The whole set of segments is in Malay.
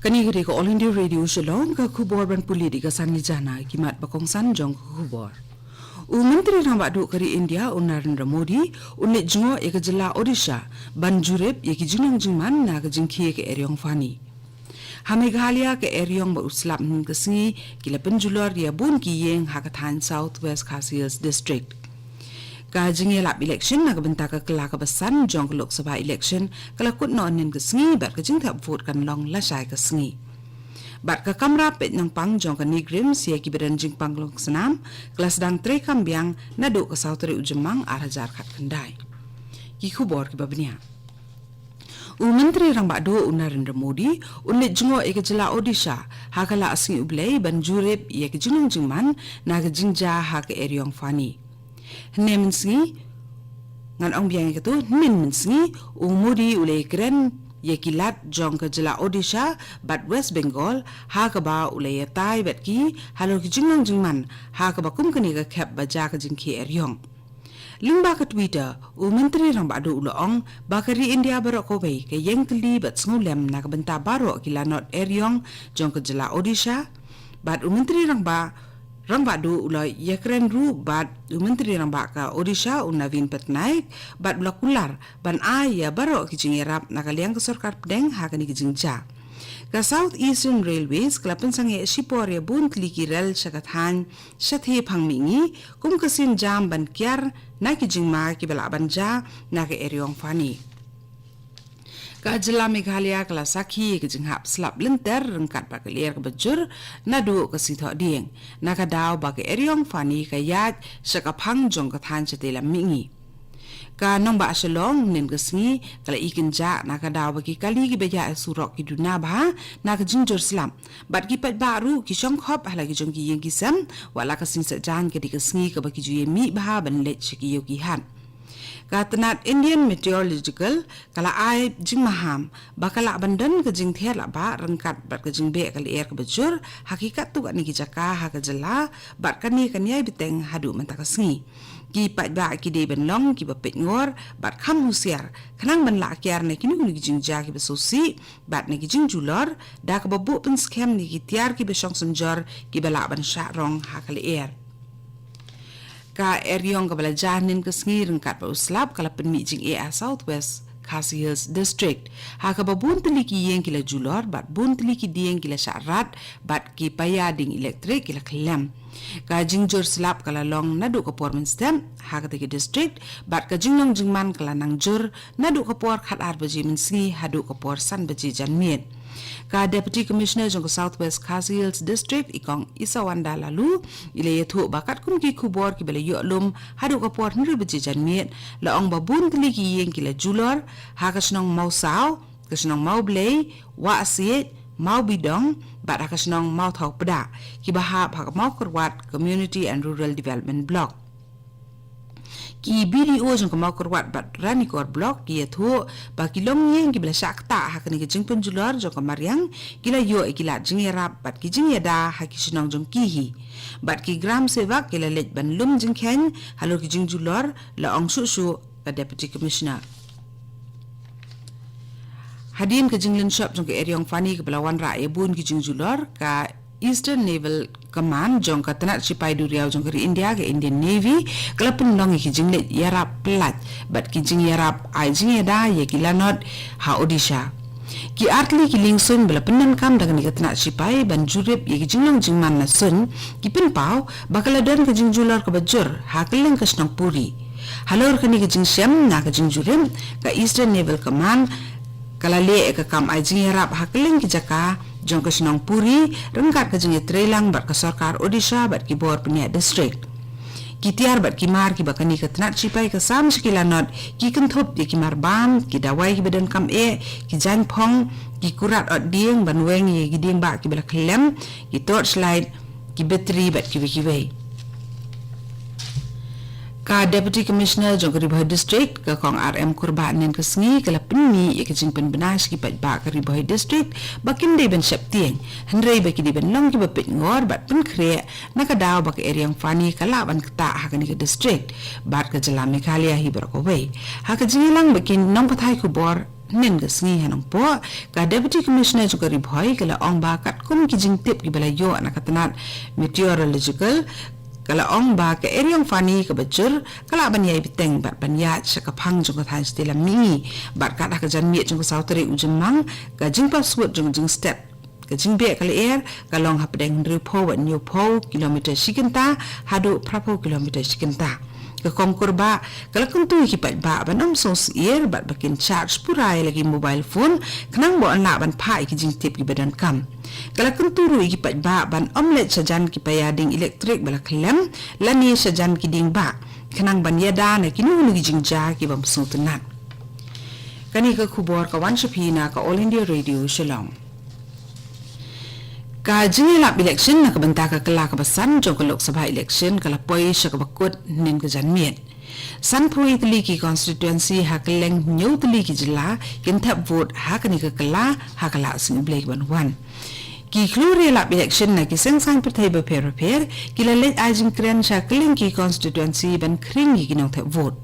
Kanigiri ko All India Radio Shillong ka kubor ban puli di kasan jana kimat bakong sanjong kubor. Menteri Rambadu kari India Narendra Modi unit jungo eka jela Odisha banjurep yeki junong jingman na ka jingkie ke eryong fani. Hameghalaya ke eryong ba uslap ng kasingi kila penjulor ya bun kiyeng hakatan Southwest Khasi District. Kajing elap election na kabenta ka kelakabasan jong Lok Sabha election kalakut noonin kasingi bat kajing tak vote kan long lasai kasingi. Bat ka kamra pet ng pang jong ka nigrim siya kibadan jing panglong senam kelas dang tre kambiang naduk ka sauteri ujemang arajar kat kendai. Kikubor kibabnya. Menteri Rambadu Narendra Modi unit jungo eka jela Odisha hakala asingi ublay banjurep iya ke junong jingman na ka jingja ha ke eryong fani. Nemensi ngan ong biang itu nemensi Modi ulay keren yekilat jong ke jela Odisha bat West Bengal ha ka ba ulay tai bat ki halo ki jingnong jingman ha ka ba kum kani ka kep baja ka jingki eryong lingba ka Twitter Menteri Rambadu uloong bakari India barok kobay ke yeng keli bat ngulem na ka benta barok kilanot eryong jong ke jela Odisha bat Menteri Rambadu ulai yakren ru bat Menteri Rambaka Odisha Navin Patnaik bat blakular ban ya barok kijing erap nakaliang ke sarkar pedeng hakani kijing ja. Ka South Eastern Railways kelapan sange shipor ya bun kliki rel syakathan syathe pangmingi kum kasin jam ban kiar na kijing ma kibala ban ja na ke eryong fani. Kajela Meghalaya kala sakhi ke jinghap slap lenter rengkat ba kelir ke bejur nadu ke sithok dieng naka daw ba ke eryong fani ka yat syakaphang jong ka than chetela mingi ka nong ba Shillong nen ke sngi kala ikin ja naka daw ba ki kali ki beja surok ki duna ba naka jingjor slam bat ki pat baru ki shong khop hala ki jong ki yeng ki sam wala ka sin sa jan ke di ke sngi ka ba ki juye mi ba ban let ki yo ki han. Katanat Indian Meteorological kala ai jing maham bakala bandan ke jing thia la ba rengkat bat ke jing be kali air ke bejur hakikat tu ni kijaka ha ke jela bat kani kaniai biteng hadu mantakasngi ki pat ba ki de ben long ki ba pet ngor bat kham husiar khanang ban la kyar ne kinu ni jing ja ki besosi bat ne ki jing julor da ka babu pen scam ni ki tiar ki be shong sunjor ki bala ban sha rong ha kali air ka eryong ka balajanin ka sngireng kat pa uslap kala penmi jing Southwest Khasi District ha ka babun teliki yeng kila julor bat bun teliki dieng kila syarat bat ki paya ding elektrik kila klem ka jingjor slap kala long nadu ka por stem ha ka teki district bat ka jingnong jingman kala nang jur nadu ka por khat ar baji mensi hadu ka por san baji janmiet ka Deputy Commissioner jong Southwest Khasi District ikong Isawanda lalu ile yethu bakat kum ki kubor ki bele yolum hadu ka por nri beji janmiet la ong babun tli ki yeng kila julor ha ka snong mau saw ka snong mau blay wa asiet mau bidong bat ha ka snong mau thau pada ki bahap ha ka mau kurwat Community and Rural Development Block ki BDO jong ka mau kurwat bat ranikor block ki yethu ba kilong yeng ki bela sakta ha kani ki jingpun julor jong ka mariang kila yo ikila jingerap bat ki jingyada ha ki sinong jong kihi bat ki gram sevak kila let ban lum jingkhen halo ki jingjulor la ong su ka Deputy Commissioner hadin ka jinglin shop jong ka eryong fani ka belawan ra ebun ki jingjulor ka Eastern Naval Command jong ka tanat sipai duriau jong kari India ke Indian Navy kelapun long ki jinglet yarap plat bat ki jing yarap ai jing yada ye kilanot ha Odisha ki artli ki lingsun bela penan kam dengan ka tanat sipai ban jurip ye ki jinglong jingman na sun ki pinpau bakala dan ka jingjulor ka bajur ha keleng ka snong puri halor kani ki jing syam na ka jingjurim ka Eastern Naval Command kala le ka kam ai jing yarap ha keleng ki jaka jong ka sinong puri rengkat ka jing trelang bat ka sarkar Odisha bat ki bor penia district ki tiar bat ki mar ki bakani ka tnat sipai ka sam sekilanot ki kenthop di ki mar bam ki dawai ki badan kam ki jan phong ki kurat ot dieng ban weng ye ki dieng ba ki bela klem ki torchlight ki battery bat ki wei ka Deputy Commissioner jong Riboh District ka kong RM kurban nen kesngi kala penmi ye kejing pen benas ki pat ba ka Riboh District bakin de ben septieng hendrei baki de ben long ki bapit ngor bat pen kre naka daw ba ka eryang fani kala ban kta ha ka ni ka district bat ka jela Meghalaya hi ber ko wei ha ka jingilang bakin nong pathai ku bor nen ga sngi hanong po ka deputy commissioner juga ribhoi kala ong ba kat kum ki jing tip ki balayo anak katanat meteorological kala ong ba ke eryong fani ke bajur kala banyai biteng bat banyat sakapang jung ka than stela mi bat kat ka jan mi jung ka sauteri ujemang ka jing pa swat jung step ka jing be kala air kalong hapdeng ripo wa new po kilometer sikenta hadu prapo kilometer sikenta ke kongkur ba kalau kentu hipat ba banam sos air bat bakin charge purai lagi mobile phone kenang bo anak ban pai ki jing tip ki badan kam kalau kentu ru hipat ba ban omelet sajan ki payading elektrik bala klem lani sajan ki ding ba kenang ban yada na kinu nu jing ja ki bam sutenat kani ke khubor ka wan shapina ka All India Radio Shillong ka jingilap election na kabanta ka kala ka basan jong Lok Sabha election kala poi sya ka bakut nen ka janmiet san pui tli ki constituency ha keleng nyau tli ki jila kin thap vote ha kani ka kala ha kala sing blake ban wan ki klure lap election na ki seng sang perthai ba per ki la let ajing kren sya keleng ki constituency ban kring ki nong thap vote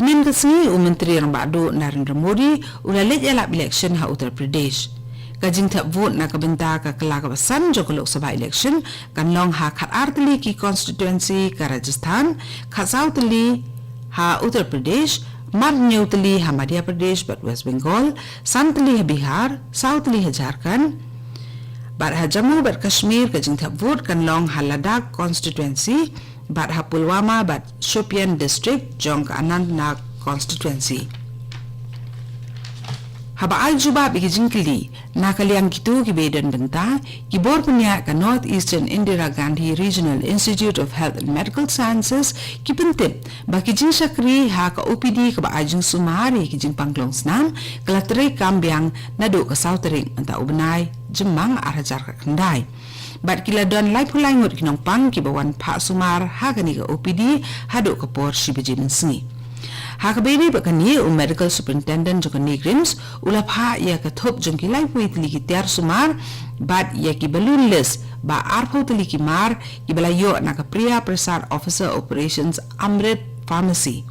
nen ka singi menteri rang badu Narendra Modi ula let lap election ha Uttar Pradesh kajing thap vote na kabenta ka kala ka basan jo Lok Sabha election kan long ha khat artli ki constituency ka Rajasthan khat sautli ha Uttar Pradesh mar nyautli ha Madhya Pradesh but West Bengal santli ha Bihar sautli ha Jharkhand bar ha Jammu bar Kashmir kajing thap vote kan long ha Ladakh constituency bar ha Pulwama bar Shopian district jong ka Anantnag constituency haba al juba bi jingkli na kaliang gitu ki beden benta ki bor punya ka North Eastern Indira Gandhi Regional Institute of Health and Medical Sciences ki pentip ba ki jing sakri ha ka OPD ka ba ajing sumari ki jing panglong snam kala tre kambyang na do ka sautering anta ubnai jemang arajar ka kandai bat kila don lai pulai ngut kinong pang ki bawan pa sumar ha ka ni ka OPD ha do ka por shibajin sngi Haka baby bakani medical superintendent jong ni grims ulap ha ya ka thop jong ki lai pui tli ki tiar sumar bat ya ki balloon list ba arpho tli ki mar ki balayo na ka Priya Prasad officer operations Amrit pharmacy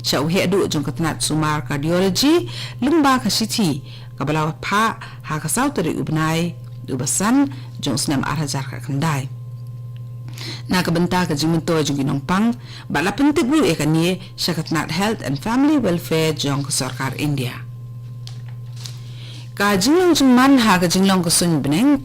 sha uhe adu jong katnat sumar cardiology lumba ka city ka balaw pha ha ka sauteri ubnai ubasan jong snam arhajar ka kandai na kabenta ka jimunto jong ginong pang bala pentik bu e kanie Shakatnat Health and Family Welfare jong sarkar India ka jinglong jingman ha ka jinglong ko sun beneng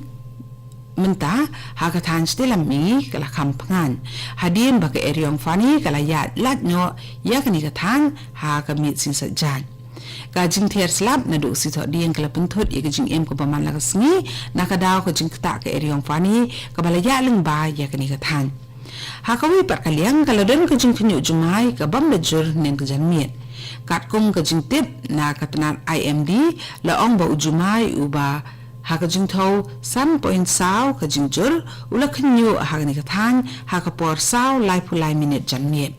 menta ha ka than stela mi kala kampangan hadien ba ka eryong fani kala ya lat no ya kani ka than ha ka mit sin sajan ka jing thier slap na do si tho dien kala penthut ye ka jing em ko paman la ka sngi na ka daw ko jing ta ka eryong fani ka bala ya leng ba ya kani ka than ha ka wi par kaliang kala den ka jing phinyu jumai ka bam le jur nen ka janmiet kat kum ka jing tip na ka tanan IMD la ong ba ujumai uba ha ka jing thau san point saw ka jing jur ula khnyu ha ni ka than ha ka por saw lai pulai minute janmiet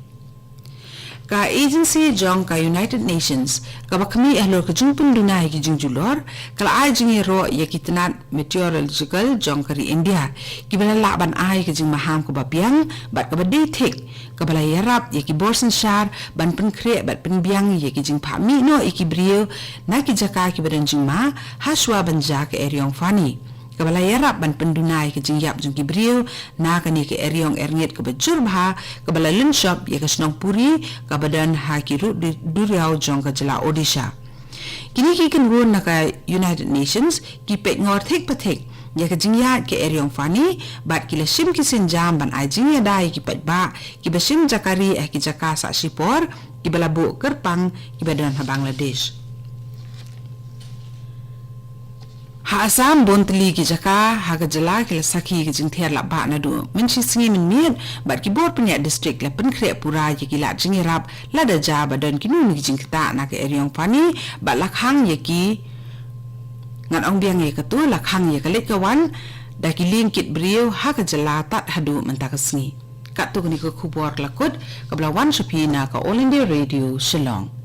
ka agency jong ka United Nations ka bakami ahlor ka jing pundunai ki jing julor kala ai jing ro ye kitnat meteorological jong kari India ki bala laban ai ka jing maham ko bapiang bat ka badei thik ka bala yarap ye ki borsen shar ban pen kre bat pen biang ye ki jing phami no ikibrio na ki jaka ki badan jing ma haswa banja ka eryong fani kabala yarap ban pendunai ke jing yap jung kibriu na kani ke eryong erngit ke bajur bha kabala lin shop ye ke snong puri kabadan ha ki ru duriau jong ka jela Odisha kini ki kin gun na ka United Nations ki pek ngor thik pathik ye ke jing ya ke eryong fani bat ki la sim ki sin jam ban ai jing ya dai ki pat ba ki basim jakari ki jaka sa sipor ki bala bu kerpang ki badan ha Bangladesh ha asam bontli ki jaka ha ga jala ki sakhi ki jing thiar la ba na du minchi singi min miet bat ki bor punya district la pen khre pura ye ki la jing rap la da ja badan ki nu ki jing ta na ke eryong pani ba la khang ye ki ngan ong biang ye ka tu la khang ye ka let ka wan da ki ling kit brio ha ga jala tat hadu man ta ka singi ka tu ni ko khubor la kut ka bla wan shapina ka All India Radio Shillong